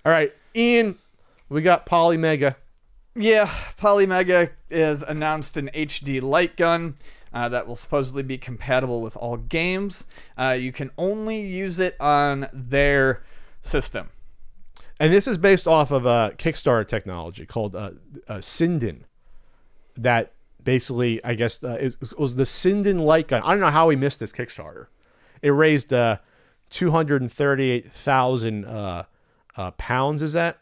All right, Ian, we got Polymega. Yeah, Polymega is announced an HD light gun that will supposedly be compatible with all games. You can only use it on their system. And this is based off of a Kickstarter technology called Sinden. That basically, I guess, was the Sinden light gun. I don't know how we missed this Kickstarter. It raised 238,000 pounds. Is that?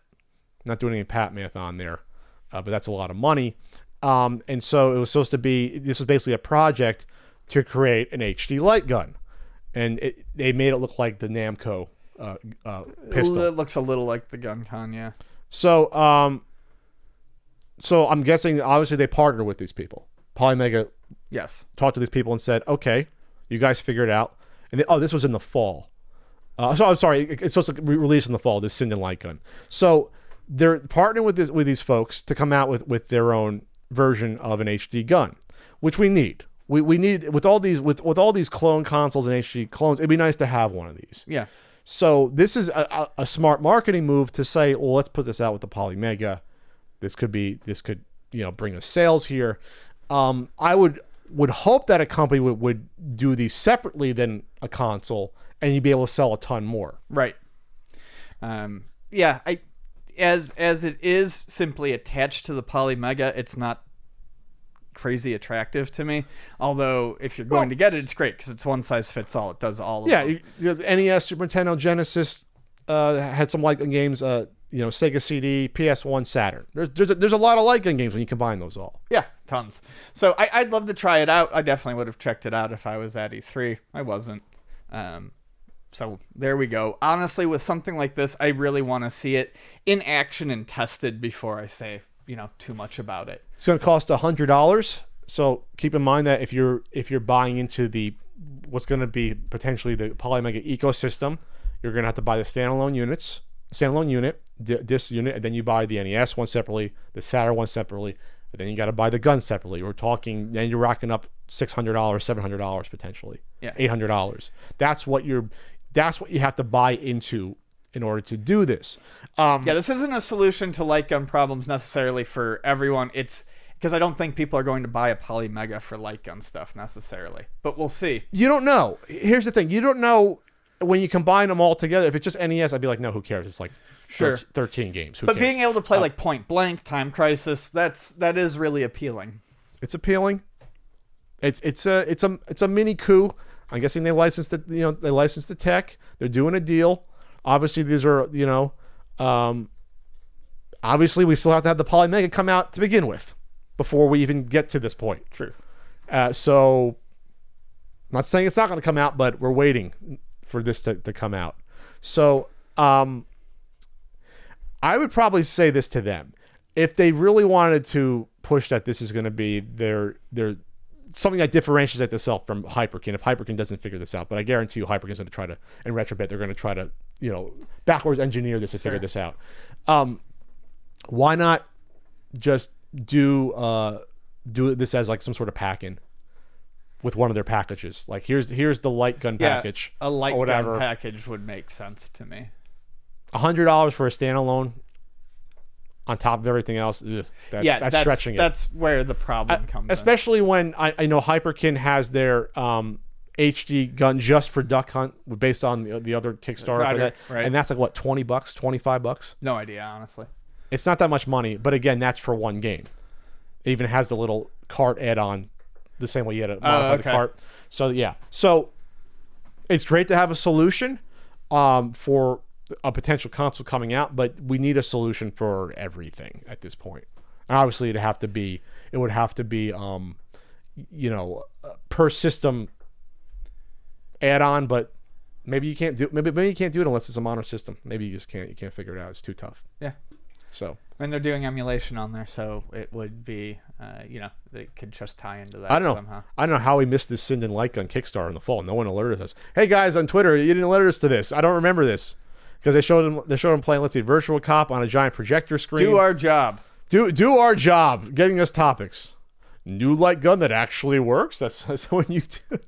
Not doing any pat math on there, but that's a lot of money. And so it was supposed to be. This was basically a project to create an HD light gun, and they made it look like the Namco pistol. It looks a little like the gun con, yeah. So, so I'm guessing obviously they partnered with these people. Polymega, yes, talked to these people and said, "Okay, you guys figure it out." And this was in the fall. So I'm sorry, it's supposed to be released in the fall. This Sinden light gun. So they're partnering with these folks to come out with their own version of an HD gun, which we need. We need with all these clone consoles and HD clones. It'd be nice to have one of these. Yeah. So this is a smart marketing move to say, well, let's put this out with the Polymega. This could bring us sales here. I would hope that a company would do these separately than a console, and you'd be able to sell a ton more. Right. Yeah. As it is simply attached to the Polymega, it's not crazy attractive to me. Although if you're going to get it, it's great because it's one size fits all. It does all of them. Yeah, the NES, Super Nintendo, Genesis had some light gun games. Sega CD, PS1, Saturn. There's a lot of light gun games when you combine those all. Yeah, tons. So I'd love to try it out. I definitely would have checked it out if I was at E3. I wasn't. So there we go. Honestly, with something like this, I really want to see it in action and tested before I say too much about it. It's going to cost $100. So keep in mind that if you're buying into what's going to be potentially the Polymega ecosystem, you're going to have to buy the standalone unit, this unit, and then you buy the NES one separately, the Saturn one separately, and then you got to buy the gun separately. We're talking, then you're racking up $600, $700 potentially, yeah, $800. That's what you have to buy into in order to do this. This isn't a solution to light gun problems necessarily for everyone. It's because I don't think people are going to buy a Polymega for light gun stuff necessarily, but we'll see. You don't know. Here's the thing. You don't know when you combine them all together. If it's just NES, I'd be like, no, who cares? It's like 13 games. Who cares? Being able to play like Point Blank, Time Crisis, that is really appealing. It's appealing. It's a mini coup. I'm guessing they licensed the tech. They're doing a deal. Obviously, these are, obviously we still have to have the Polymega come out to begin with before we even get to this point. Truth. So I'm not saying it's not going to come out, but we're waiting for this to come out. So I would probably say this to them. If they really wanted to push that this is going to be their something that differentiates themselves from Hyperkin, if Hyperkin doesn't figure this out, but I guarantee you Hyperkin's going to try to, in retrobit, they're going to try to, backwards engineer this and figure this out. Why not just do this as like some sort of pack-in with one of their packages? Like here's the light gun package. A light gun package would make sense to me. $100 for a standalone on top of everything else. That's stretching it. That's where the problem comes in. Especially when I know Hyperkin has their HD gun just for Duck Hunt based on the other Kickstarter for that. Right. And that's like what, $20, $25? No idea, honestly. It's not that much money, but again, that's for one game. It even has the little cart add-on the same way you had to modify the cart. So yeah. So it's great to have a solution for a potential console coming out, but we need a solution for everything at this point. And obviously it would have to be per system add-on, but maybe you can't do it unless it's a modern system. Maybe you can't figure it out. It's too tough. Yeah. So when they're doing emulation on there, so it would be they could just tie into that somehow. I don't know how we missed this Sinden Light Gun Kickstarter in the fall. No one alerted us. Hey guys on Twitter, you didn't alert us to this. I don't remember this. Because they showed him playing, let's see, Virtual Cop on a giant projector screen. Do our job. Do our job, getting us topics. New light gun that actually works. That's when you do.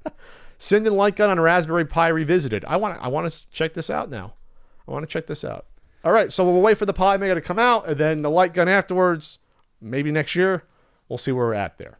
Sinden Light Gun on a Raspberry Pi revisited. I want to check this out now. I want to check this out. All right, so we'll wait for the Polymega to come out, and then the light gun afterwards. Maybe next year. We'll see where we're at there.